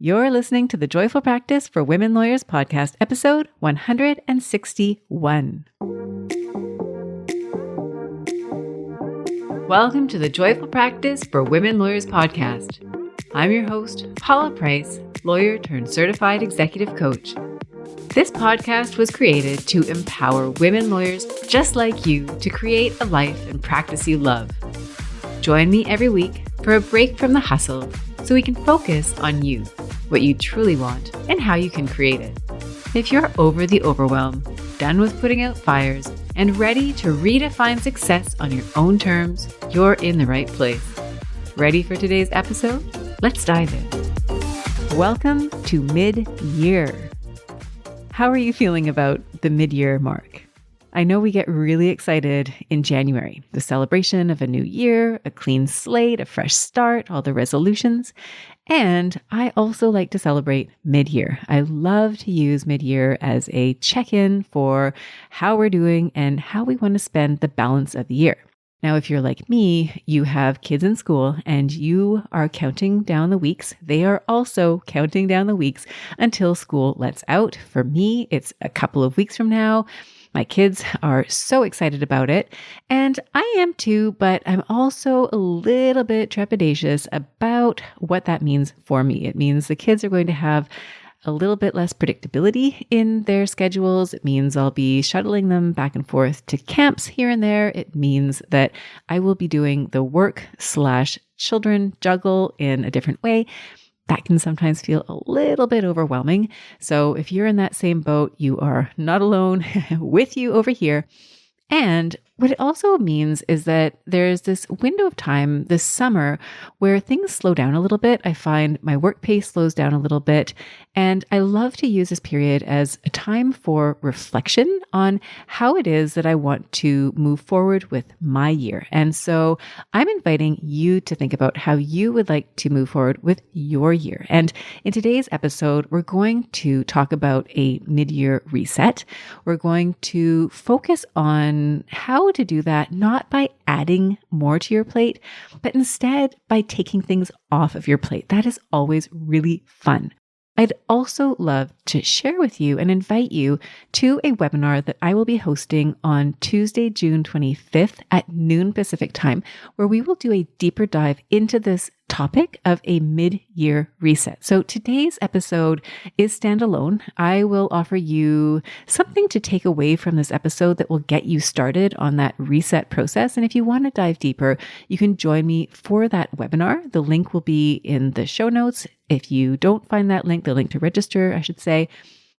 You're listening to the Joyful Practice for Women Lawyers podcast, episode 161. Welcome to the Joyful Practice for Women Lawyers podcast. I'm your host, Paula Price, lawyer turned certified executive coach. This podcast was created to empower women lawyers just like you to create a life and practice you love. Join me every week for a break from the hustle so we can focus on you, what you truly want, and how you can create it. If you're over the overwhelm, done with putting out fires, and ready to redefine success on your own terms, you're in the right place. Ready for today's episode? Let's dive in. Welcome to mid-year. How are you feeling about the mid-year mark? I know we get really excited in January, the celebration of a new year, a clean slate, a fresh start, all the resolutions. And I also like to celebrate mid-year. I love to use mid-year as a check-in for how we're doing and how we want to spend the balance of the year. Now, if you're like me, you have kids in school and you are counting down the weeks. They are also counting down the weeks until school lets out. For me, it's a couple of weeks from now. My kids are so excited about it, and I am too, but I'm also a little bit trepidatious about what that means for me. It means the kids are going to have a little bit less predictability in their schedules. It means I'll be shuttling them back and forth to camps here and there. It means that I will be doing the work/children juggle in a different way. That can sometimes feel a little bit overwhelming. So if you're in that same boat, you are not alone. With you over here. And what it also means is that there's this window of time this summer where things slow down a little bit. I find my work pace slows down a little bit. And I love to use this period as a time for reflection on how it is that I want to move forward with my year. And so I'm inviting you to think about how you would like to move forward with your year. And in today's episode, we're going to talk about a mid-year reset. We're going to focus on how to do that, not by adding more to your plate, but instead by taking things off of your plate. That is always really fun. I'd also love to share with you and invite you to a webinar that I will be hosting on Tuesday, June 25th at noon Pacific time, where we will do a deeper dive into this topic of a mid-year reset. So today's episode is standalone. I will offer you something to take away from this episode that will get you started on that reset process. And if you want to dive deeper, you can join me for that webinar. The link will be in the show notes. If you don't find that link, the link to register, I should say,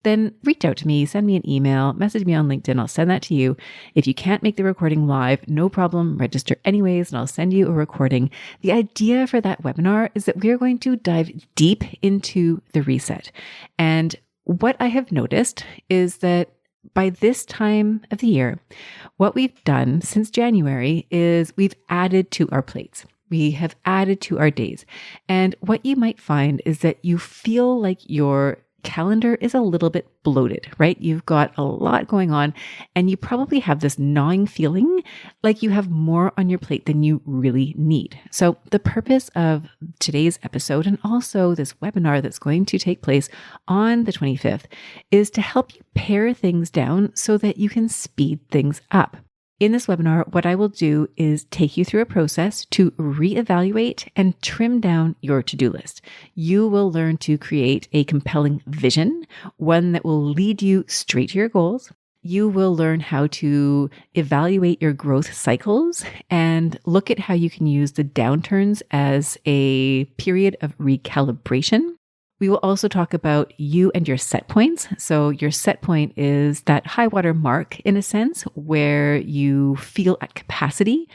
then reach out to me, send me an email, message me on LinkedIn. I'll send that to you. If you can't make the recording live, no problem. Register anyways, and I'll send you a recording. The idea for that webinar is that we are going to dive deep into the reset. And what I have noticed is that by this time of the year, what we've done since January is we've added to our plates. We have added to our days. And what you might find is that you feel like your calendar is a little bit bloated, right? You've got a lot going on and you probably have this gnawing feeling like you have more on your plate than you really need. So the purpose of today's episode and also this webinar that's going to take place on the 25th is to help you pare things down so that you can speed things up. In this webinar, what I will do is take you through a process to reevaluate and trim down your to-do list. You will learn to create a compelling vision, one that will lead you straight to your goals. You will learn how to evaluate your growth cycles and look at how you can use the downturns as a period of recalibration. We will also talk about you and your set points. So your set point is that high water mark in a sense where you feel at capacity.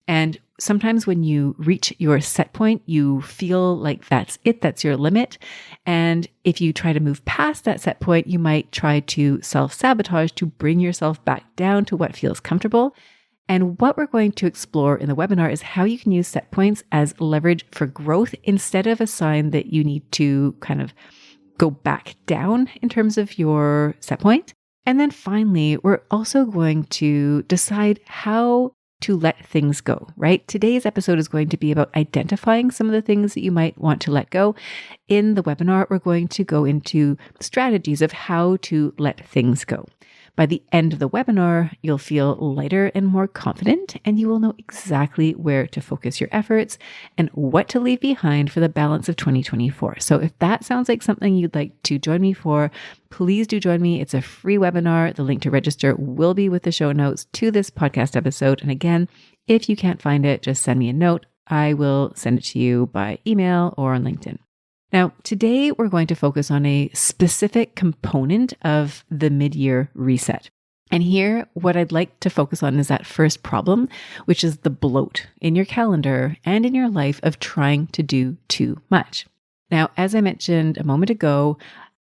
And sometimes when you reach your set point, you feel like that's it, that's your limit. And if you try to move past that set point, you might try to self-sabotage to bring yourself back down to what feels comfortable. And what we're going to explore in the webinar is how you can use set points as leverage for growth instead of a sign that you need to kind of go back down in terms of your set point. And then finally, we're also going to decide how to let things go, right? Today's episode is going to be about identifying some of the things that you might want to let go. In the webinar, we're going to go into strategies of how to let things go. By the end of the webinar, you'll feel lighter and more confident, and you will know exactly where to focus your efforts and what to leave behind for the balance of 2024. So if that sounds like something you'd like to join me for, please do join me. It's a free webinar. The link to register will be with the show notes to this podcast episode. And again, if you can't find it, just send me a note. I will send it to you by email or on LinkedIn. Now, today we're going to focus on a specific component of the mid-year reset. And here, what I'd like to focus on is that first problem, which is the bloat in your calendar and in your life of trying to do too much. Now, as I mentioned a moment ago,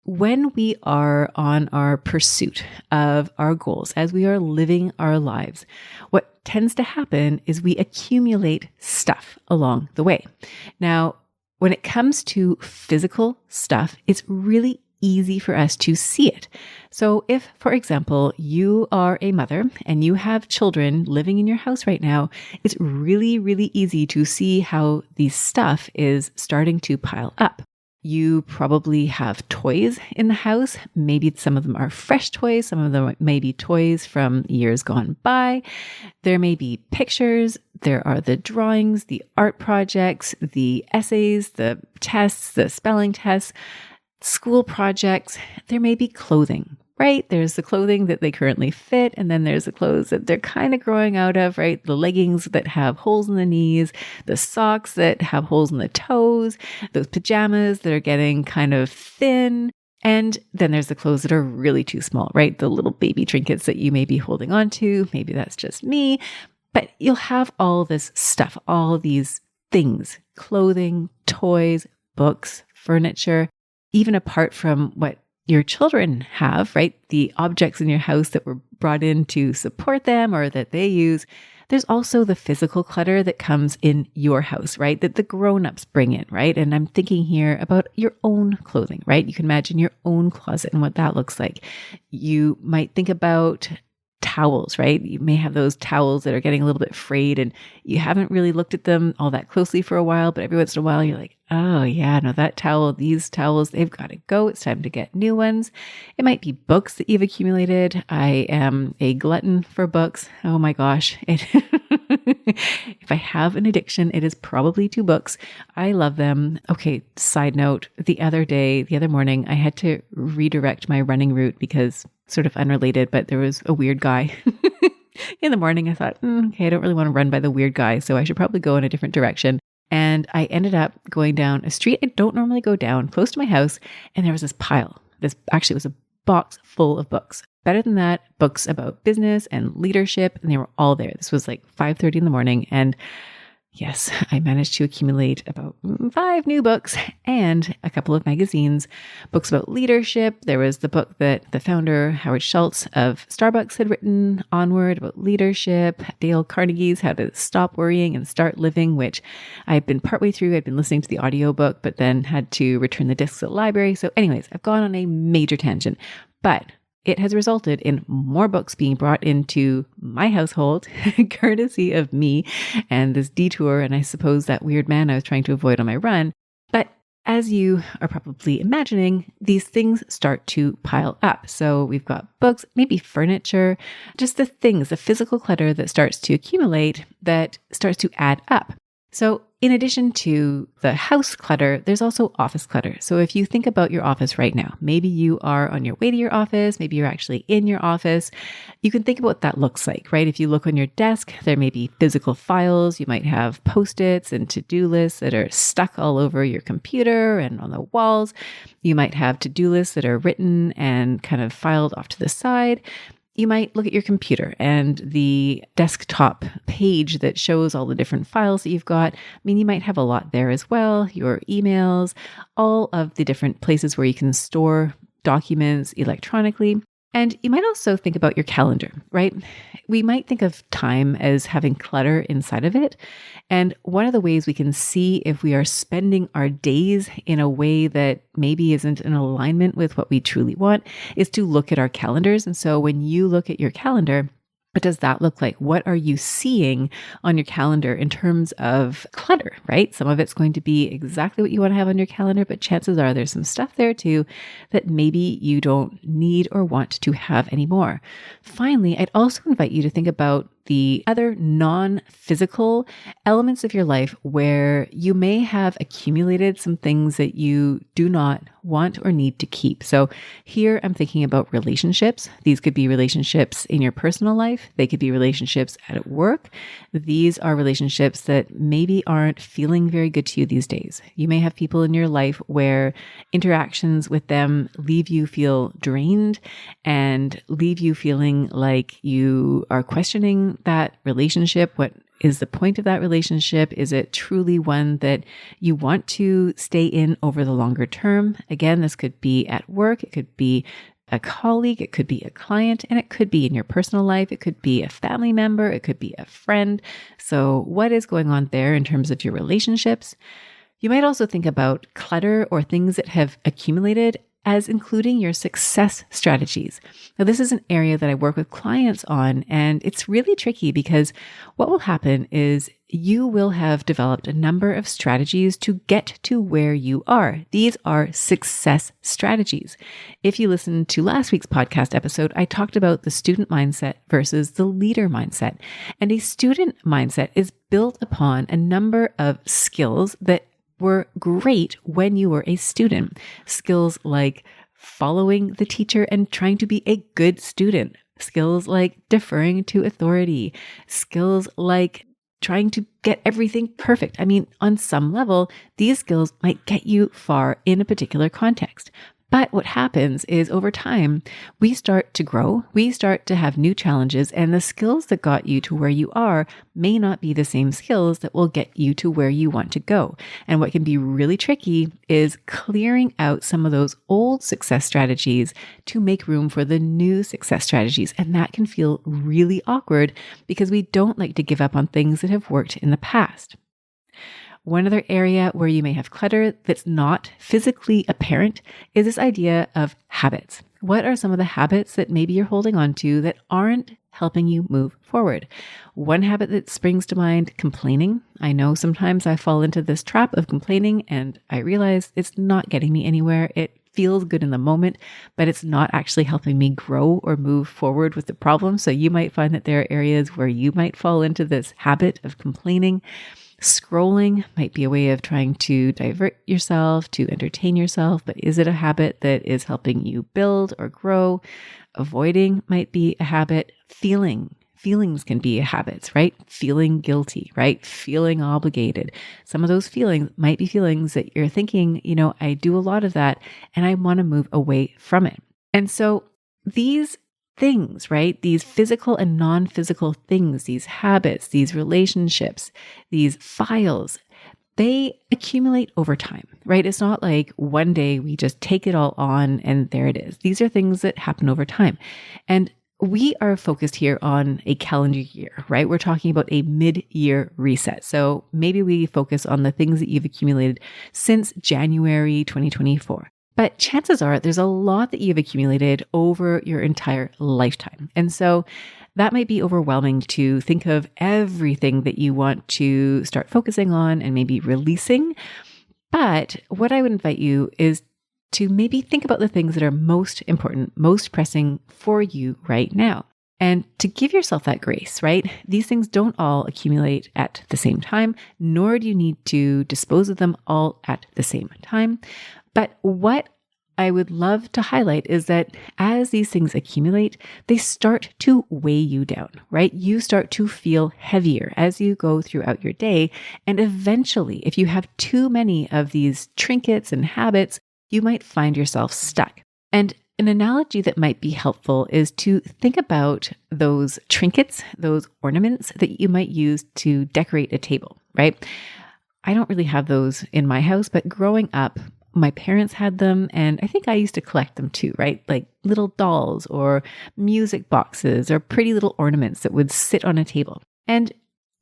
when we are on our pursuit of our goals, as we are living our lives, what tends to happen is we accumulate stuff along the way. Now, when it comes to physical stuff, it's really easy for us to see it. So if, for example, you are a mother and you have children living in your house right now, it's really, really easy to see how this stuff is starting to pile up. You probably have toys in the house. Maybe some of them are fresh toys. Some of them may be toys from years gone by. There may be pictures. There are the drawings, the art projects, the essays, the tests, the spelling tests, school projects. There may be clothing, right? There's the clothing that they currently fit, and then there's the clothes that they're kind of growing out of, right? The leggings that have holes in the knees, the socks that have holes in the toes, those pajamas that are getting kind of thin. And then there's the clothes that are really too small, right? The little baby trinkets that you may be holding on to. Maybe that's just me. But you'll have all this stuff, all these things, clothing, toys, books, furniture, even apart from what your children have, right? The objects in your house that were brought in to support them or that they use. There's also the physical clutter that comes in your house, right? That the grown-ups bring in, right? And I'm thinking here about your own clothing, right? You can imagine your own closet and what that looks like. You might think about towels, right? You may have those towels that are getting a little bit frayed and you haven't really looked at them all that closely for a while, but every once in a while you're like, oh yeah, no, that towel, these towels, they've got to go. It's time to get new ones. It might be books that you've accumulated. I am a glutton for books. Oh my gosh. If I have an addiction, it is probably to books. I love them. Okay, side note, the other morning, I had to redirect my running route because sort of unrelated, but there was a weird guy. In the morning, I thought, okay, I don't really want to run by the weird guy, so I should probably go in a different direction. And I ended up going down a street I don't normally go down, close to my house, and there was this pile. This actually was a box full of books. Better than that, books about business and leadership, and they were all there. This was like 5:30 in the morning, and yes, I managed to accumulate about 5 new books and a couple of magazines, books about leadership. There was the book that the founder, Howard Schultz of Starbucks, had written, Onward, about leadership, Dale Carnegie's How to Stop Worrying and Start Living, which I've been partway through. I'd been listening to the audiobook, but then had to return the discs at the library. So anyways, I've gone on a major tangent, but it has resulted in more books being brought into my household, courtesy of me and this detour, and I suppose that weird man I was trying to avoid on my run. But as you are probably imagining, these things start to pile up. So we've got books, maybe furniture, just the things, the physical clutter that starts to accumulate, that starts to add up. So in addition to the house clutter, there's also office clutter. So if you think about your office right now, maybe you are on your way to your office, maybe you're actually in your office, you can think about what that looks like, right? If you look on your desk, there may be physical files. You might have Post-its and to-do lists that are stuck all over your computer and on the walls. You might have to-do lists that are written and kind of filed off to the side. You might look at your computer and the desktop page that shows all the different files that you've got. I mean, you might have a lot there as well, your emails, all of the different places where you can store documents electronically. And you might also think about your calendar, right? We might think of time as having clutter inside of it. And one of the ways we can see if we are spending our days in a way that maybe isn't in alignment with what we truly want is to look at our calendars. And so when you look at your calendar, What does that look like? What are you seeing on your calendar in terms of clutter, right? Some of it's going to be exactly what you want to have on your calendar, but chances are there's some stuff there too that maybe you don't need or want to have anymore. Finally, I'd also invite you to think about the other non-physical elements of your life where you may have accumulated some things that you do not want or need to keep. So here I'm thinking about relationships. These could be relationships in your personal life. They could be relationships at work. These are relationships that maybe aren't feeling very good to you these days. You may have people in your life where interactions with them leave you feel drained and leave you feeling like you are questioning that relationship. What is the point of that relationship? Is it truly one that you want to stay in over the longer term? Again, this could be at work. It could be a colleague. It could be a client, and it could be in your personal life. It could be a family member. It could be a friend. So what is going on there in terms of your relationships? You might also think about clutter or things that have accumulated as including your success strategies. Now, this is an area that I work with clients on, and it's really tricky because what will happen is you will have developed a number of strategies to get to where you are. These are success strategies. If you listened to last week's podcast episode, I talked about the student mindset versus the leader mindset. And a student mindset is built upon a number of skills that were great when you were a student. Skills like following the teacher and trying to be a good student. Skills like deferring to authority. Skills like trying to get everything perfect. I mean, on some level, these skills might get you far in a particular context. But what happens is over time, we start to grow, we start to have new challenges, and the skills that got you to where you are may not be the same skills that will get you to where you want to go. And what can be really tricky is clearing out some of those old success strategies to make room for the new success strategies. And that can feel really awkward because we don't like to give up on things that have worked in the past. One other area where you may have clutter that's not physically apparent is this idea of habits. What are some of the habits that maybe you're holding on to that aren't helping you move forward? One habit that springs to mind, complaining. I know sometimes I fall into this trap of complaining and I realize it's not getting me anywhere. It feels good in the moment, but it's not actually helping me grow or move forward with the problem. So you might find that there are areas where you might fall into this habit of complaining. Scrolling might be a way of trying to divert yourself, to entertain yourself, but is it a habit that is helping you build or grow? Avoiding might be a habit. Feelings can be habits, right? Feeling guilty, right? Feeling obligated. Some of those feelings might be feelings that you're thinking, I do a lot of that and I want to move away from it. And so these things, right? These physical and non-physical things, these habits, these relationships, these files, they accumulate over time, right? It's not like one day we just take it all on and there it is. These are things that happen over time. And we are focused here on a calendar year, right? We're talking about a mid-year reset. So maybe we focus on the things that you've accumulated since January 2024. But chances are there's a lot that you've accumulated over your entire lifetime. And so that might be overwhelming to think of everything that you want to start focusing on and maybe releasing. But what I would invite you is to maybe think about the things that are most important, most pressing for you right now. And to give yourself that grace, right? These things don't all accumulate at the same time, nor do you need to dispose of them all at the same time. But what I would love to highlight is that as these things accumulate, they start to weigh you down, right? You start to feel heavier as you go throughout your day. And eventually, if you have too many of these trinkets and habits, you might find yourself stuck. And an analogy that might be helpful is to think about those trinkets, those ornaments that you might use to decorate a table, right? I don't really have those in my house, but growing up, my parents had them, and I think I used to collect them too, right? Like little dolls or music boxes or pretty little ornaments that would sit on a table. And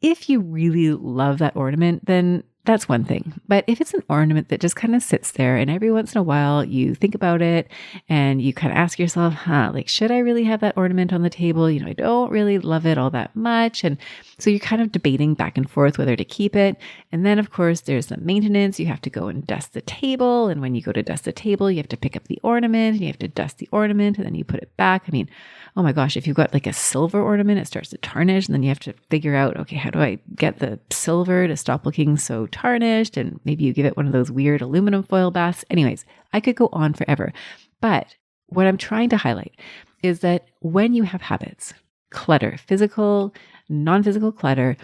if you really love that ornament, then that's one thing. But if it's an ornament that just kind of sits there and every once in a while you think about it and you kind of ask yourself, like, should I really have that ornament on the table? I don't really love it all that much. And so you're kind of debating back and forth whether to keep it. And then, of course, there's the maintenance. You have to go and dust the table. And when you go to dust the table, you have to pick up the ornament and you have to dust the ornament and then you put it back. I mean, oh my gosh, if you've got like a silver ornament, it starts to tarnish and then you have to figure out, okay, how do I get the silver to stop looking so tarnished? And maybe you give it one of those weird aluminum foil baths. Anyways, I could go on forever. But what I'm trying to highlight is that when you have habits, clutter, physical, non-physical clutter,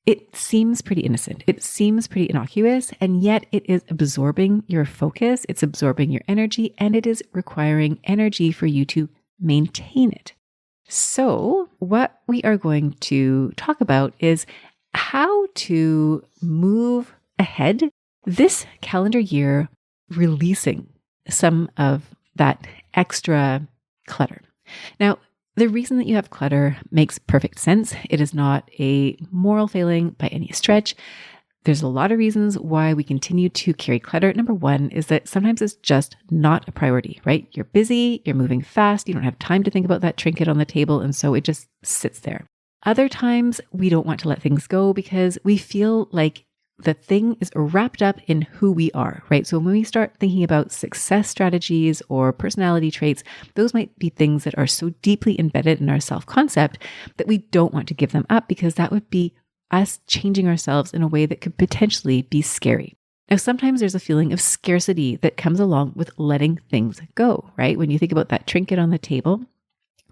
it seems pretty innocent. It seems pretty innocuous, and yet it is absorbing your focus, it's absorbing your energy, and it is requiring energy for you to maintain it. So what we are going to talk about is how to move ahead this calendar year, releasing some of that extra clutter. Now, the reason that you have clutter makes perfect sense. It is not a moral failing by any stretch. There's a lot of reasons why we continue to carry clutter. Number one is that sometimes it's just not a priority, right? You're busy, you're moving fast, you don't have time to think about that trinket on the table, and so it just sits there. Other times we don't want to let things go because we feel like the thing is wrapped up in who we are, right? So when we start thinking about success strategies or personality traits, those might be things that are so deeply embedded in our self-concept that we don't want to give them up because that would be us changing ourselves in a way that could potentially be scary. Now, sometimes there's a feeling of scarcity that comes along with letting things go, right? When you think about that trinket on the table,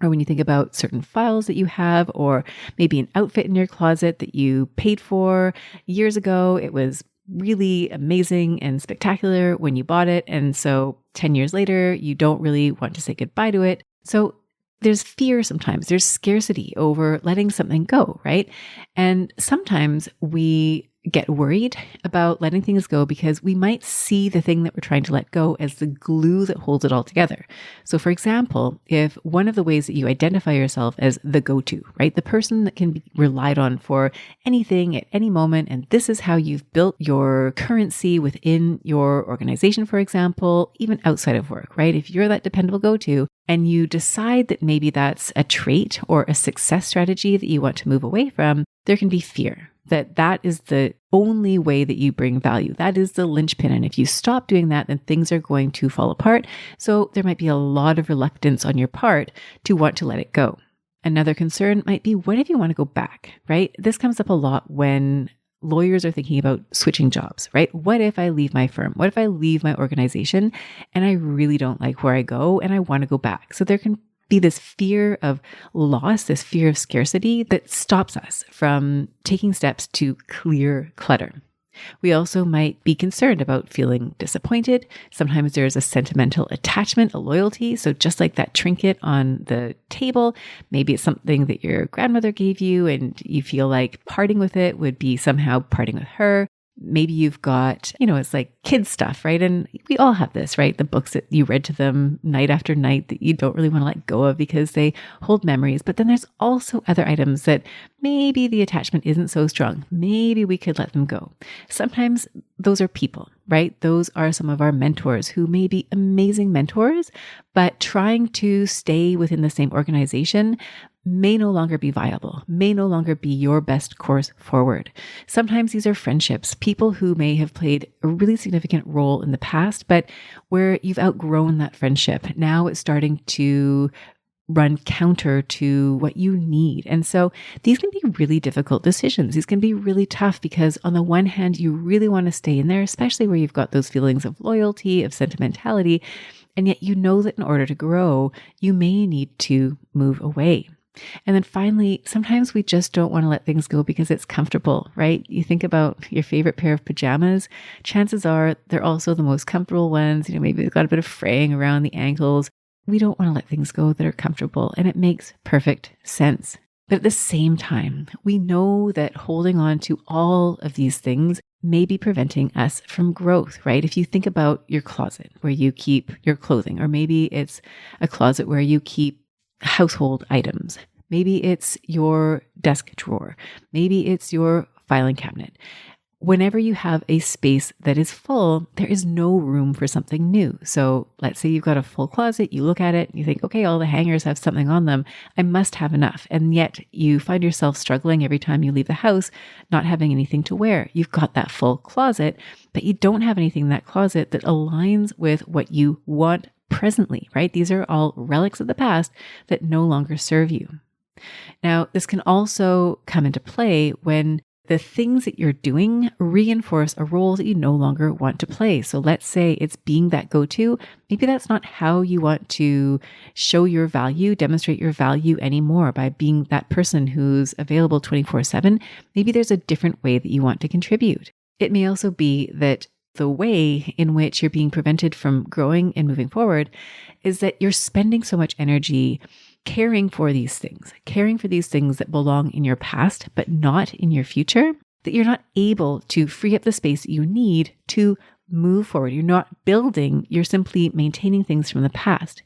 or when you think about certain files that you have, or maybe an outfit in your closet that you paid for years ago, it was really amazing and spectacular when you bought it. And so 10 years later, you don't really want to say goodbye to it. So there's fear sometimes, there's scarcity over letting something go, right? And sometimes we get worried about letting things go because we might see the thing that we're trying to let go as the glue that holds it all together. So for example, if one of the ways that you identify yourself as the go-to, right? The person that can be relied on for anything at any moment, and this is how you've built your currency within your organization, for example, even outside of work, right? If you're that dependable go-to and you decide that maybe that's a trait or a success strategy that you want to move away from, there can be fear that is the only way that you bring value. That is the linchpin. And if you stop doing that, then things are going to fall apart. So there might be a lot of reluctance on your part to want to let it go. Another concern might be, what if you want to go back, right? This comes up a lot when lawyers are thinking about switching jobs, right? What if I leave my firm? What if I leave my organization and I really don't like where I go and I want to go back? So there can be this fear of loss, this fear of scarcity that stops us from taking steps to clear clutter. We also might be concerned about feeling disappointed. Sometimes there's a sentimental attachment, a loyalty. So just like that trinket on the table, maybe it's something that your grandmother gave you and you feel like parting with it would be somehow parting with her. Maybe you've got, it's like kids stuff, right? And we all have this, right? The books that you read to them night after night that you don't really want to let go of because they hold memories. But then there's also other items that maybe the attachment isn't so strong. Maybe we could let them go. Sometimes those are people, right? Those are some of our mentors who may be amazing mentors, but trying to stay within the same organization may no longer be viable, may no longer be your best course forward. Sometimes these are friendships, people who may have played a really significant role in the past, but where you've outgrown that friendship. Now it's starting to run counter to what you need. And so these can be really difficult decisions. These can be really tough because on the one hand, you really want to stay in there, especially where you've got those feelings of loyalty, of sentimentality. And yet you know that in order to grow, you may need to move away. And then finally, sometimes we just don't want to let things go because it's comfortable, right? You think about your favorite pair of pajamas, chances are they're also the most comfortable ones. Maybe they've got a bit of fraying around the ankles. We don't want to let things go that are comfortable, and it makes perfect sense. But at the same time, we know that holding on to all of these things may be preventing us from growth, right? If you think about your closet where you keep your clothing, or maybe it's a closet where you keep household items. Maybe it's your desk drawer. Maybe it's your filing cabinet. whenever you have a space that is full, there is no room for something new. So let's say you've got a full closet, you look at it, you think, okay, all the hangers have something on them. I must have enough. And yet you find yourself struggling every time you leave the house, not having anything to wear. You've got that full closet, but you don't have anything in that closet that aligns with what you want presently, right? These are all relics of the past that no longer serve you. Now, this can also come into play when the things that you're doing reinforce a role that you no longer want to play. So let's say it's being that go-to. Maybe that's not how you want to show your value, demonstrate your value anymore by being that person who's available 24/7. Maybe there's a different way that you want to contribute. It may also be that the way in which you're being prevented from growing and moving forward is that you're spending so much energy caring for these things that belong in your past, but not in your future, that you're not able to free up the space that you need to move forward. You're not building, you're simply maintaining things from the past.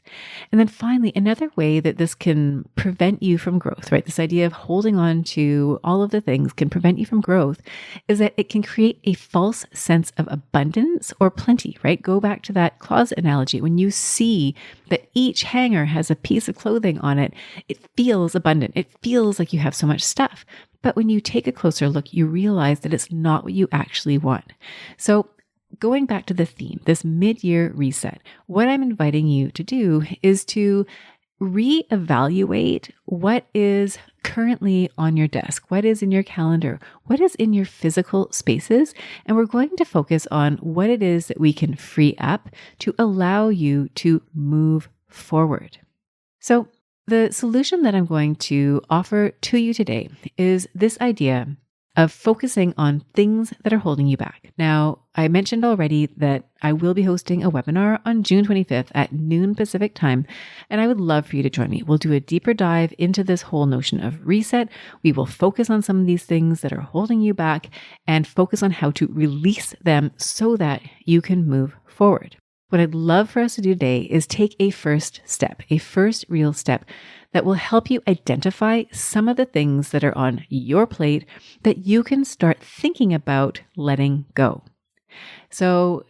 And then finally, another way that this can prevent you from growth, right? This idea of holding on to all of the things can prevent you from growth is that it can create a false sense of abundance or plenty, right? Go back to that closet analogy. When you see that each hanger has a piece of clothing on it, it feels abundant. It feels like you have so much stuff. But when you take a closer look, you realize that it's not what you actually want. So going back to the theme, this mid-year reset, what I'm inviting you to do is to reevaluate what is currently on your desk, what is in your calendar, what is in your physical spaces, and we're going to focus on what it is that we can free up to allow you to move forward. So the solution that I'm going to offer to you today is this idea of focusing on things that are holding you back. Now, I mentioned already that I will be hosting a webinar on June 25th at noon Pacific time, and I would love for you to join me. We'll do a deeper dive into this whole notion of reset. We will focus on some of these things that are holding you back and focus on how to release them so that you can move forward. What I'd love for us to do today is take a first step, a first real step that will help you identify some of the things that are on your plate that you can start thinking about letting go. So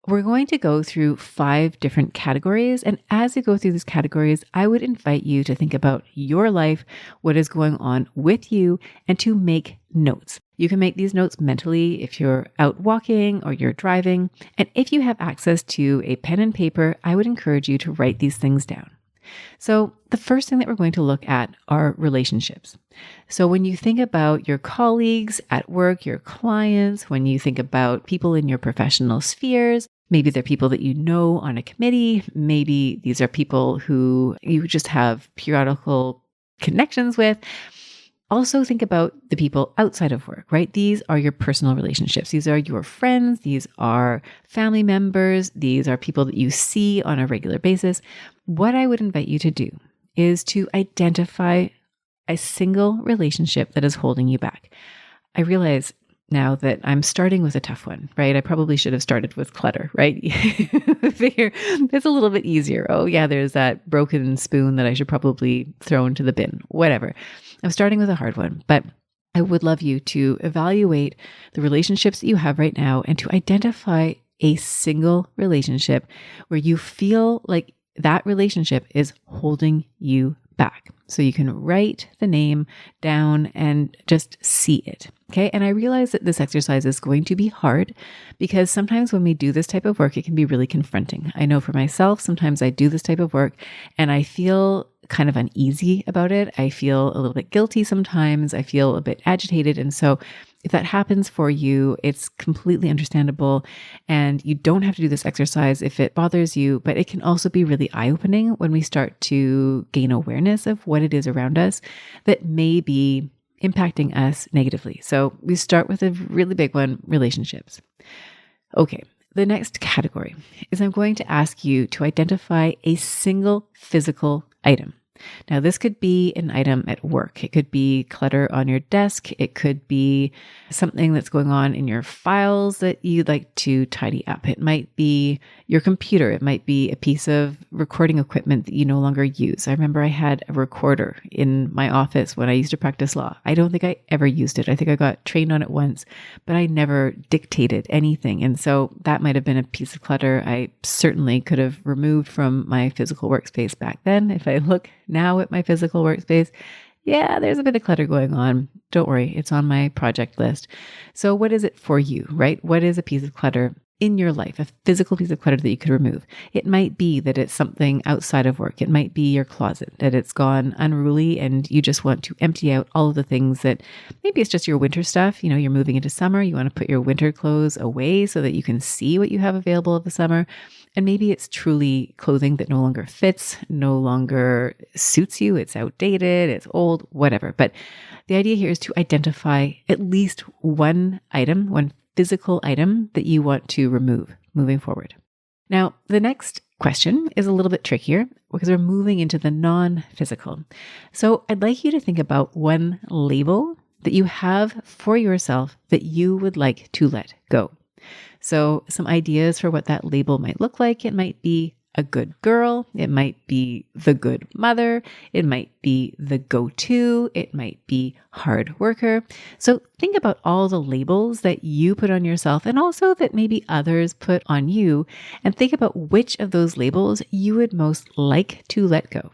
we're going to go through 5 different categories. And as we go through these categories, I would invite you to think about your life, what is going on with you, and to make notes. You can make these notes mentally if you're out walking or you're driving. And if you have access to a pen and paper, I would encourage you to write these things down. So the first thing that we're going to look at are relationships. So when you think about your colleagues at work, your clients, when you think about people in your professional spheres, maybe they're people that you know on a committee, maybe these are people who you just have periodical connections with. Also think about the people outside of work, right? These are your personal relationships. These are your friends. These are family members. These are people that you see on a regular basis. What I would invite you to do is to identify a single relationship that is holding you back. I realize now that I'm starting with a tough one, right? I probably should have started with clutter, right? Figure it's a little bit easier. Oh yeah, there's that broken spoon that I should probably throw into the bin, whatever. I'm starting with a hard one, but I would love you to evaluate the relationships that you have right now and to identify a single relationship where you feel like that relationship is holding you back. So you can write the name down and just see it. Okay. And I realize that this exercise is going to be hard because sometimes when we do this type of work, it can be really confronting. I know for myself, sometimes I do this type of work and I feel kind of uneasy about it. I feel a little bit guilty sometimes. I feel a bit agitated. And so if that happens for you, it's completely understandable. And you don't have to do this exercise if it bothers you, but it can also be really eye-opening when we start to gain awareness of what it is around us that may be impacting us negatively. So we start with a really big one, relationships. Okay. The next category is I'm going to ask you to identify a single physical item. Now, this could be an item at work. It could be clutter on your desk. It could be something that's going on in your files that you'd like to tidy up. It might be your computer. It might be a piece of recording equipment that you no longer use. I remember I had a recorder in my office when I used to practice law. I don't think I ever used it. I think I got trained on it once, but I never dictated anything. And so that might have been a piece of clutter I certainly could have removed from my physical workspace back then. If I look now at my physical workspace, yeah, there's a bit of clutter going on. Don't worry, it's on my project list. So what is it for you, right? What is a piece of clutter in your life, a physical piece of clutter that you could remove? It might be that it's something outside of work. It might be your closet, that it's gone unruly and you just want to empty out all of the things that maybe it's just your winter stuff. You know, you're moving into summer. You want to put your winter clothes away so that you can see what you have available of the summer. And maybe it's truly clothing that no longer fits, no longer suits you. It's outdated, it's old, whatever. But the idea here is to identify at least one item, one physical item that you want to remove moving forward. Now, the next question is a little bit trickier because we're moving into the non-physical. So I'd like you to think about one label that you have for yourself that you would like to let go. So some ideas for what that label might look like. It might be a good girl. It might be the good mother. It might be the go-to. It might be hard worker. So think about all the labels that you put on yourself and also that maybe others put on you, and think about which of those labels you would most like to let go.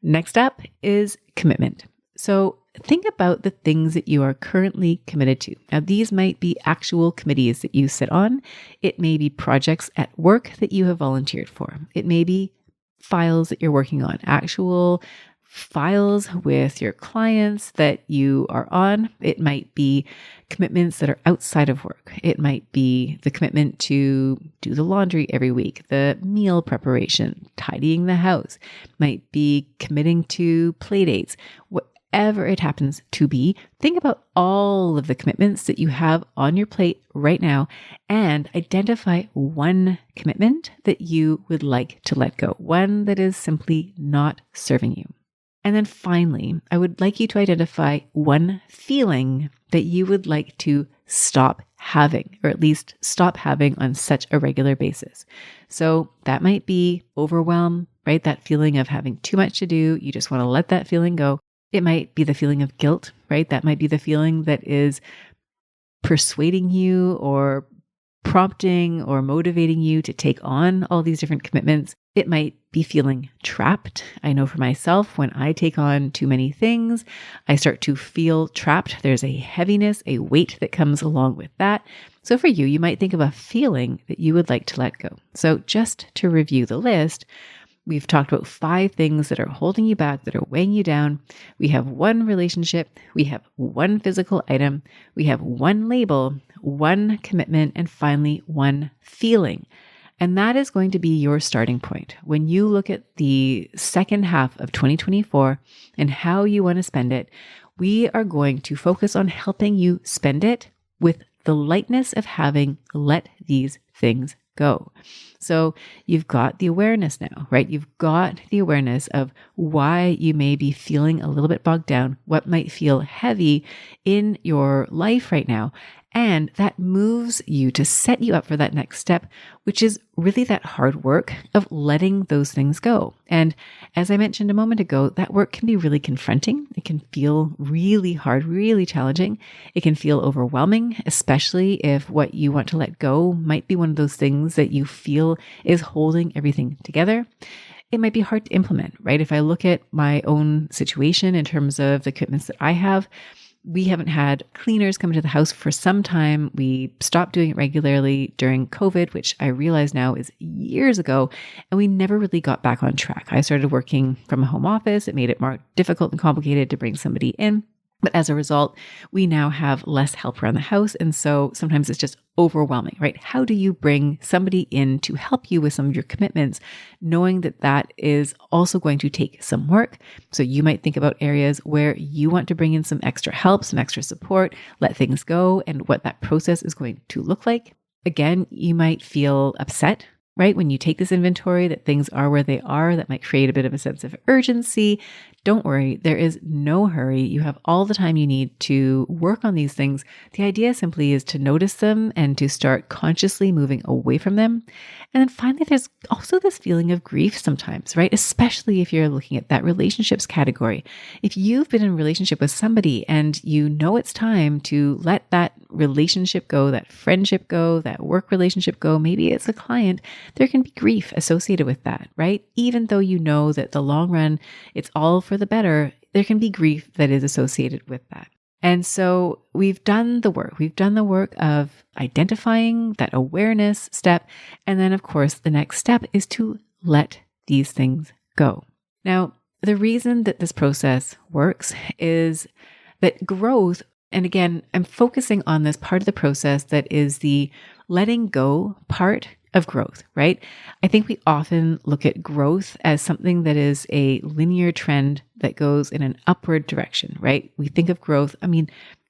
Next up is commitment. So think about the things that you are currently committed to. Now, these might be actual committees that you sit on. It may be projects at work that you have volunteered for. It may be files that you're working on, actual files with your clients that you are on. It might be commitments that are outside of work. It might be the commitment to do the laundry every week, the meal preparation, tidying the house. It might be committing to play dates. Whatever it happens to be, think about all of the commitments that you have on your plate right now and identify one commitment that you would like to let go, one that is simply not serving you. And then finally, I would like you to identify one feeling that you would like to stop having, or at least stop having on such a regular basis. So that might be overwhelm, right? That feeling of having too much to do. You just want to let that feeling go. It might be the feeling of guilt, right? That might be the feeling that is persuading you or prompting or motivating you to take on all these different commitments. It might be feeling trapped. I know for myself, when I take on too many things, I start to feel trapped. There's a heaviness, a weight that comes along with that. So for you, you might think of a feeling that you would like to let go. So just to review the list, we've talked about 5 things that are holding you back, that are weighing you down. We have one relationship, we have one physical item, we have one label, one commitment, and finally, one feeling. And that is going to be your starting point. When you look at the second half of 2024 and how you want to spend it, we are going to focus on helping you spend it with the lightness of having let these things go. So you've got the awareness now, right? You've got the awareness of why you may be feeling a little bit bogged down, what might feel heavy in your life right now. And that moves you to set you up for that next step, which is really that hard work of letting those things go. And as I mentioned a moment ago, that work can be really confronting. It can feel really hard, really challenging. It can feel overwhelming, especially if what you want to let go might be one of those things that you feel is holding everything together. It might be hard to implement, right? If I look at my own situation in terms of the commitments that I have, we haven't had cleaners come into the house for some time. We stopped doing it regularly during COVID, which I realize now is years ago, and we never really got back on track. I started working from a home office. It made it more difficult and complicated to bring somebody in. But as a result, we now have less help around the house. And so sometimes it's just overwhelming, right? How do you bring somebody in to help you with some of your commitments, knowing that that is also going to take some work? So you might think about areas where you want to bring in some extra help, some extra support, let things go, and what that process is going to look like. Again, you might feel upset right? When you take this inventory that things are where they are, that might create a bit of a sense of urgency. Don't worry, there is no hurry. You have all the time you need to work on these things. The idea simply is to notice them and to start consciously moving away from them. And then finally, there's also this feeling of grief sometimes, right? Especially if you're looking at that relationships category. If you've been in a relationship with somebody and you know it's time to let that relationship go, that friendship go, that work relationship go, maybe it's a client, there can be grief associated with that, right? Even though you know that the long run, it's all for the better, there can be grief that is associated with that. And so we've done the work. We've done the work of identifying that awareness step. And then, of course, the next step is to let these things go. Now, the reason that this process works is that growth, and again, I'm focusing on this part of the process that is the letting go part of growth, right? I think we often look at growth as something that is a linear trend that goes in an upward direction, right? We think of growth,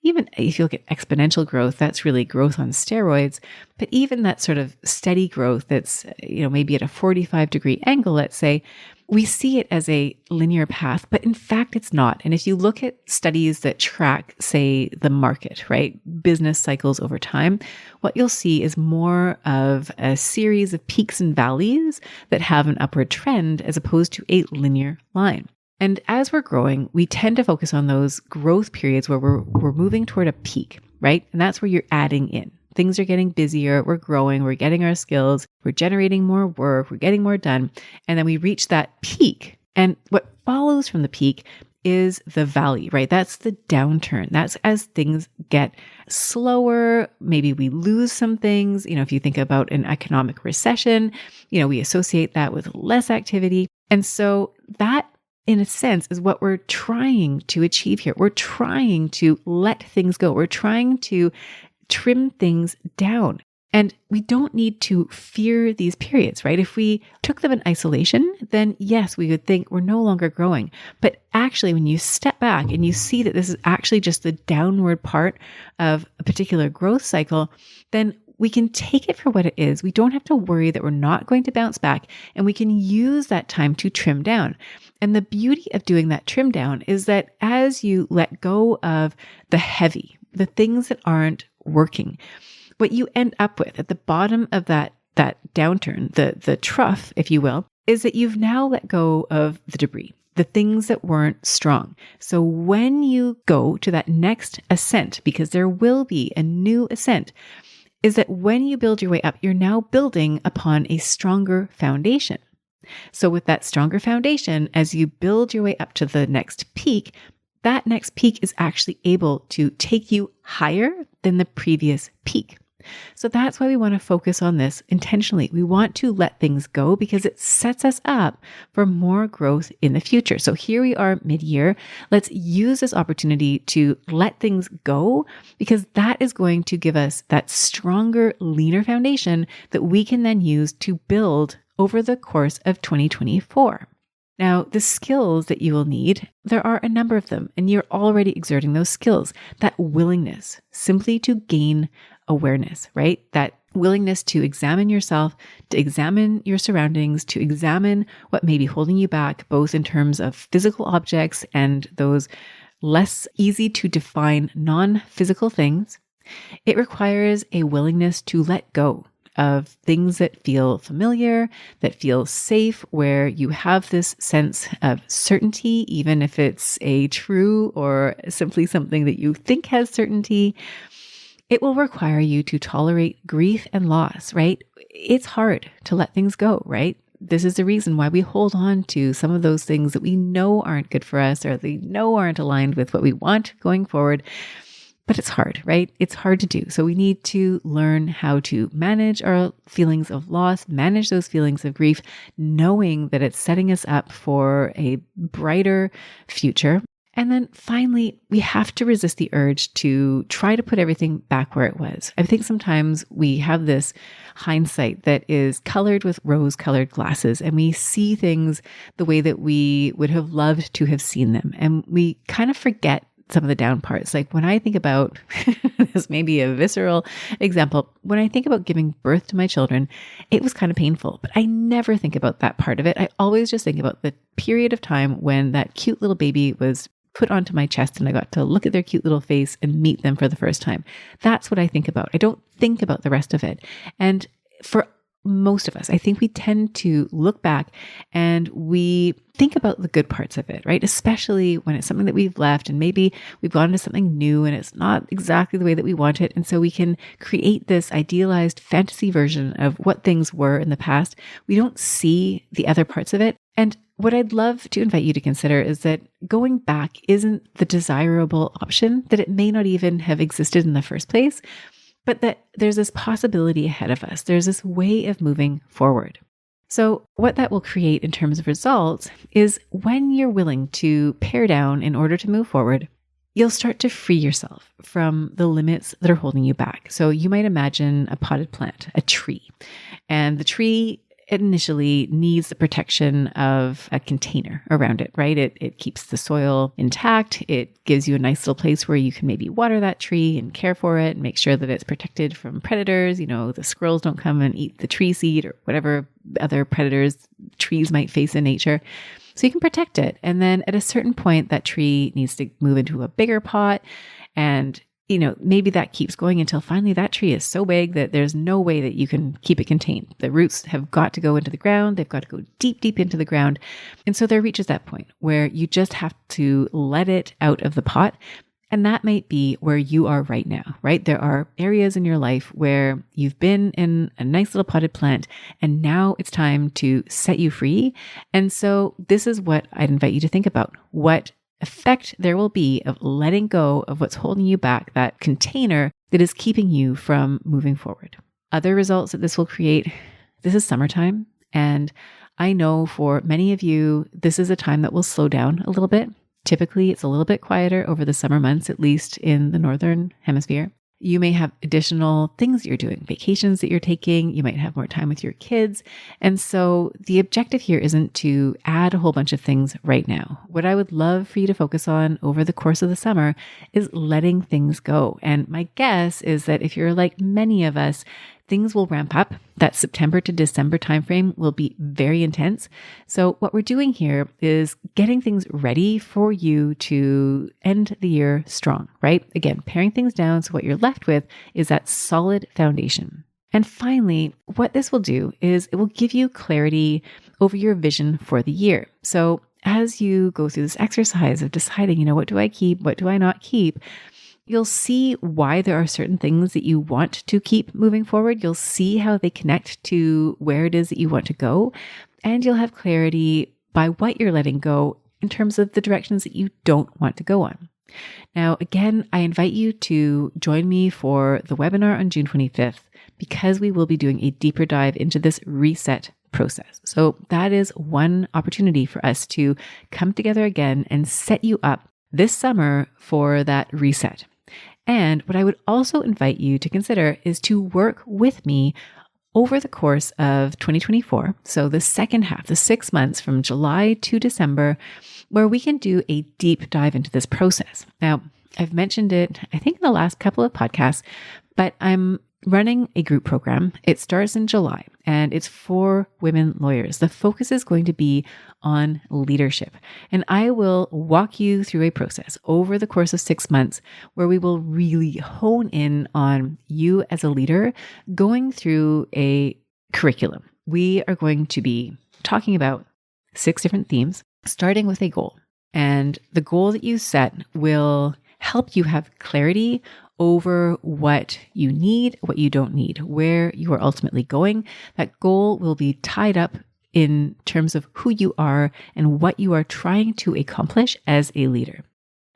even if you look at exponential growth, that's really growth on steroids. But even that sort of steady growth that's, maybe at a 45-degree angle, let's say, we see it as a linear path, but in fact, it's not. And if you look at studies that track, say, the market, right, business cycles over time, what you'll see is more of a series of peaks and valleys that have an upward trend as opposed to a linear line. And as we're growing, we tend to focus on those growth periods where we're moving toward a peak, right? And that's where you're adding in. Things are getting busier, we're growing, we're getting our skills, we're generating more work, we're getting more done. And then we reach that peak. And what follows from the peak is the valley, right? That's the downturn. That's as things get slower. Maybe we lose some things. If you think about an economic recession, we associate that with less activity. And so that, in a sense, is what we're trying to achieve here. We're trying to let things go. We're trying to trim things down. And we don't need to fear these periods, right? If we took them in isolation, then yes, we would think we're no longer growing. But actually, when you step back and you see that this is actually just the downward part of a particular growth cycle, then we can take it for what it is. We don't have to worry that we're not going to bounce back, and we can use that time to trim down. And the beauty of doing that trim down is that as you let go of the heavy, the things that aren't working, what you end up with at the bottom of that downturn, the trough, if you will, is that you've now let go of the debris, the things that weren't strong. So when you go to that next ascent, because there will be a new ascent, is that when you build your way up, you're now building upon a stronger foundation. So with that stronger foundation, as you build your way up to the next peak, that next peak is actually able to take you higher than the previous peak. So that's why we want to focus on this intentionally. We want to let things go because it sets us up for more growth in the future. So here we are mid-year. Let's use this opportunity to let things go because that is going to give us that stronger, leaner foundation that we can then use to build over the course of 2024. Now, the skills that you will need, there are a number of them, and you're already exerting those skills. That willingness simply to gain awareness, right? That willingness to examine yourself, to examine your surroundings, to examine what may be holding you back, both in terms of physical objects and those less easy to define non-physical things. It requires a willingness to let go of things that feel familiar, that feel safe, where you have this sense of certainty, even if it's a true or simply something that you think has certainty. It will require you to tolerate grief and loss, right? It's hard to let things go, right? This is the reason why we hold on to some of those things that we know aren't good for us or they know aren't aligned with what we want going forward. But it's hard, right? It's hard to do. So we need to learn how to manage our feelings of loss, manage those feelings of grief, knowing that it's setting us up for a brighter future. And then finally, we have to resist the urge to try to put everything back where it was. I think sometimes we have this hindsight that is colored with rose-colored glasses, and we see things the way that we would have loved to have seen them. And we kind of forget some of the down parts. Like when I think about, this may be a visceral example, when I think about giving birth to my children, it was kind of painful, but I never think about that part of it. I always just think about the period of time when that cute little baby was put onto my chest and I got to look at their cute little face and meet them for the first time. That's what I think about. I don't think about the rest of it. And for most of us, I think we tend to look back and we think about the good parts of it, right? Especially when it's something that we've left and maybe we've gone into something new and it's not exactly the way that we want it. And so we can create this idealized fantasy version of what things were in the past. We don't see the other parts of it. And what I'd love to invite you to consider is that going back isn't the desirable option, that it may not even have existed in the first place, but that there's this possibility ahead of us. There's this way of moving forward. So what that will create in terms of results is when you're willing to pare down in order to move forward, you'll start to free yourself from the limits that are holding you back. So you might imagine a potted plant, a tree, and the tree initially needs the protection of a container around it, right? It keeps the soil intact. It gives you a nice little place where you can maybe water that tree and care for it and make sure that it's protected from predators. The squirrels don't come and eat the tree seed or whatever other predators trees might face in nature. So you can protect it. And then at a certain point, that tree needs to move into a bigger pot, and maybe that keeps going until finally that tree is so big that there's no way that you can keep it contained. The roots have got to go into the ground. They've got to go deep, deep into the ground. And so there reaches that point where you just have to let it out of the pot. And that might be where you are right now, right? There are areas in your life where you've been in a nice little potted plant and now it's time to set you free. And so this is what I'd invite you to think about. What effect there will be of letting go of what's holding you back, that container that is keeping you from moving forward. Other results that this will create, this is summertime. And I know for many of you, this is a time that will slow down a little bit. Typically, it's a little bit quieter over the summer months, at least in the Northern Hemisphere. You may have additional things you're doing, vacations that you're taking. You might have more time with your kids. And so the objective here isn't to add a whole bunch of things right now. What I would love for you to focus on over the course of the summer is letting things go. And my guess is that if you're like many of us, things will ramp up. That September to December timeframe will be very intense. So what we're doing here is getting things ready for you to end the year strong, right? Again, paring things down so what you're left with is that solid foundation. And finally, what this will do is it will give you clarity over your vision for the year. So as you go through this exercise of deciding, what do I keep? What do I not keep? You'll see why there are certain things that you want to keep moving forward. You'll see how they connect to where it is that you want to go. And you'll have clarity by what you're letting go in terms of the directions that you don't want to go on. Now, again, I invite you to join me for the webinar on June 25th because we will be doing a deeper dive into this reset process. So that is one opportunity for us to come together again and set you up this summer for that reset. And what I would also invite you to consider is to work with me over the course of 2024. So the second half, the 6 months from July to December, where we can do a deep dive into this process. Now, I've mentioned it, I think in the last couple of podcasts, but I'm running a group program. It starts in July and it's for women lawyers. The focus is going to be on leadership. And I will walk you through a process over the course of 6 months where we will really hone in on you as a leader going through a curriculum. We are going to be talking about 6 different themes, starting with a goal. And the goal that you set will help you have clarity over what you need, what you don't need, where you are ultimately going. That goal will be tied up in terms of who you are and what you are trying to accomplish as a leader.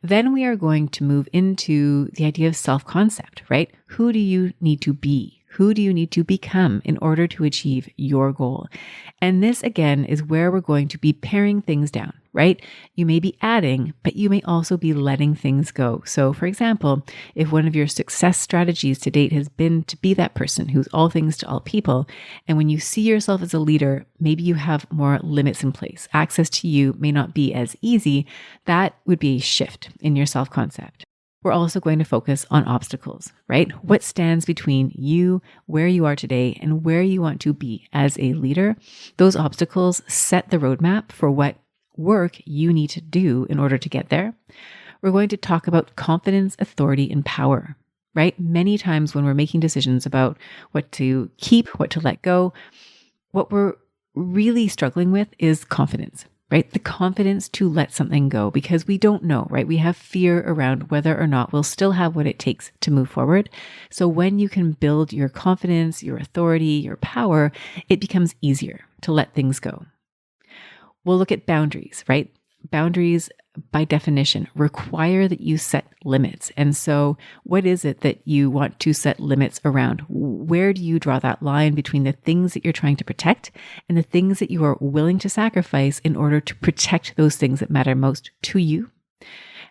Then we are going to move into the idea of self-concept, right? Who do you need to be? Who do you need to become in order to achieve your goal? And this, again, is where we're going to be paring things down, right? You may be adding, but you may also be letting things go. So, for example, if one of your success strategies to date has been to be that person who's all things to all people, and when you see yourself as a leader, maybe you have more limits in place. Access to you may not be as easy. That would be a shift in your self-concept. We're also going to focus on obstacles, right? What stands between you, where you are today, and where you want to be as a leader? Those obstacles set the roadmap for what work you need to do in order to get there. We're going to talk about confidence, authority, and power, right? Many times when we're making decisions about what to keep, what to let go, what we're really struggling with is confidence. Right? The confidence to let something go because we don't know, right? We have fear around whether or not we'll still have what it takes to move forward. So when you can build your confidence, your authority, your power, it becomes easier to let things go. We'll look at boundaries, right? Boundaries, by definition, require that you set limits. And so what is it that you want to set limits around? Where do you draw that line between the things that you're trying to protect and the things that you are willing to sacrifice in order to protect those things that matter most to you?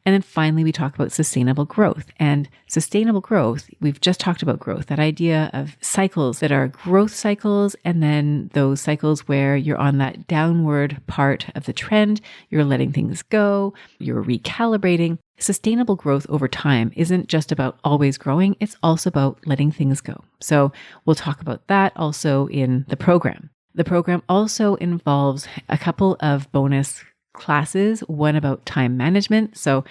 And then finally, we talk about sustainable growth. And sustainable growth, we've just talked about growth, that idea of cycles that are growth cycles, and then those cycles where you're on that downward part of the trend, you're letting things go, you're recalibrating. Sustainable growth over time isn't just about always growing, it's also about letting things go. So we'll talk about that also in the program. The program also involves a couple of bonus classes, one about time management. So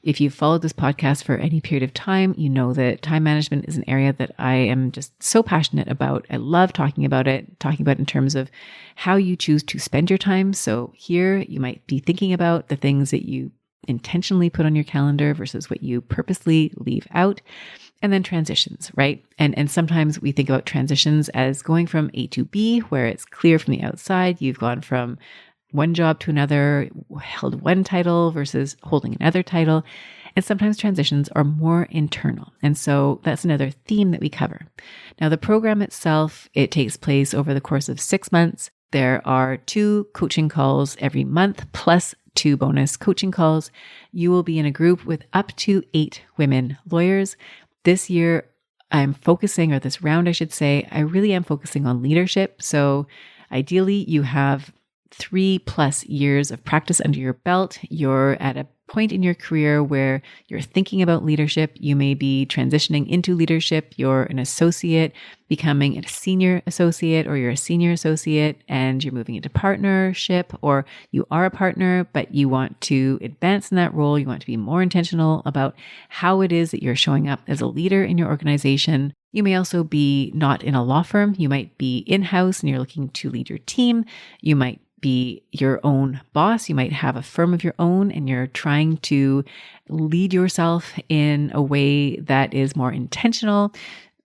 if you've followed this podcast for any period of time, you know that time management is an area that I am just so passionate about. I love talking about it in terms of how you choose to spend your time. So here you might be thinking about the things that you intentionally put on your calendar versus what you purposely leave out. And then transitions, right? And sometimes we think about transitions as going from A to B, where it's clear from the outside, you've gone from one job to another, held one title versus holding another title. And sometimes transitions are more internal. And so that's another theme that we cover. Now, the program itself, it takes place over the course of 6 months. There are 2 coaching calls every month, plus 2 bonus coaching calls. You will be in a group with up to 8 women lawyers. This year, this round, I should say, I really am focusing on leadership. So ideally, you have 3+ years of practice under your belt. You're at a point in your career where you're thinking about leadership. You may be transitioning into leadership. You're an associate, becoming a senior associate, or you're a senior associate and you're moving into partnership, or you are a partner, but you want to advance in that role. You want to be more intentional about how it is that you're showing up as a leader in your organization. You may also be not in a law firm. You might be in-house and you're looking to lead your team. You might be your own boss. You might have a firm of your own and you're trying to lead yourself in a way that is more intentional.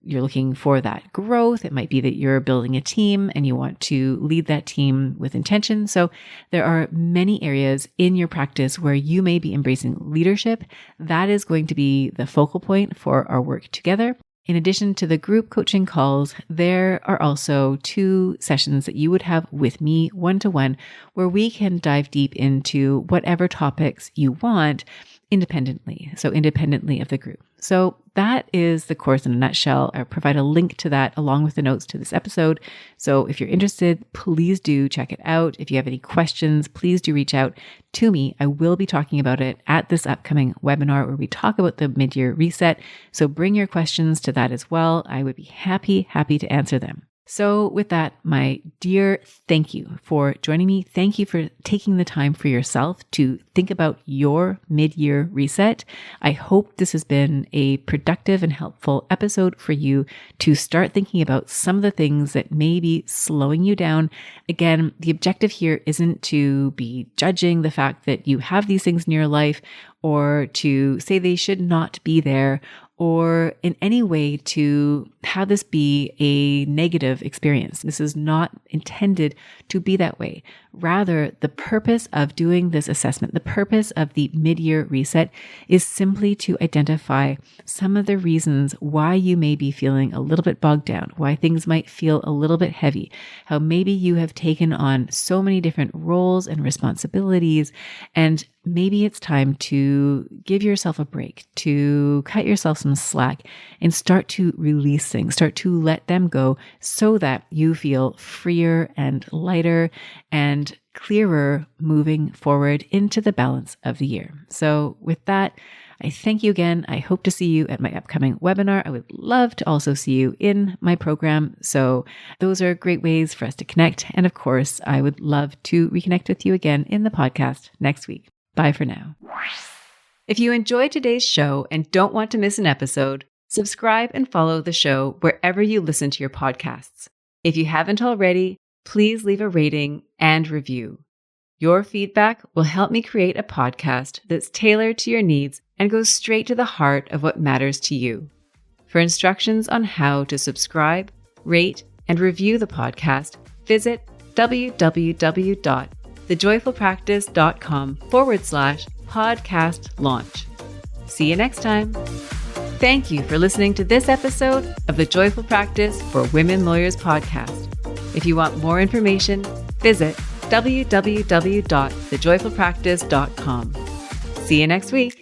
You're looking for that growth. It might be that you're building a team and you want to lead that team with intention. So there are many areas in your practice where you may be embracing leadership. That is going to be the focal point for our work together. In addition to the group coaching calls, there are also 2 sessions that you would have with me one-to-one where we can dive deep into whatever topics you want independently. So independently of the group. So that is the course in a nutshell. I'll provide a link to that along with the notes to this episode. So if you're interested, please do check it out. If you have any questions, please do reach out to me. I will be talking about it at this upcoming webinar where we talk about the mid-year reset. So bring your questions to that as well. I would be happy to answer them. So with that, my dear, thank you for joining me. Thank you for taking the time for yourself to think about your mid-year reset. I hope this has been a productive and helpful episode for you to start thinking about some of the things that may be slowing you down. Again, the objective here isn't to be judging the fact that you have these things in your life or to say they should not be there or in any way to have this be a negative experience. This is not intended to be that way. Rather, the purpose of doing this assessment, the purpose of the mid-year reset is simply to identify some of the reasons why you may be feeling a little bit bogged down, why things might feel a little bit heavy, how maybe you have taken on so many different roles and responsibilities, and maybe it's time to give yourself a break, to cut yourself some slack and start to release things, start to let them go so that you feel freer and lighter and clearer moving forward into the balance of the year. So with that, I thank you again. I hope to see you at my upcoming webinar. I would love to also see you in my program. So those are great ways for us to connect. And of course, I would love to reconnect with you again in the podcast next week. Bye for now. If you enjoyed today's show and don't want to miss an episode, subscribe and follow the show wherever you listen to your podcasts. If you haven't already, please leave a rating and review. Your feedback will help me create a podcast that's tailored to your needs and goes straight to the heart of what matters to you. For instructions on how to subscribe, rate, and review the podcast, visit www.thejoyfulpractice.com/podcast launch. See you next time. Thank you for listening to this episode of the Joyful Practice for Women Lawyers podcast. If you want more information, visit www.thejoyfulpractice.com. See you next week.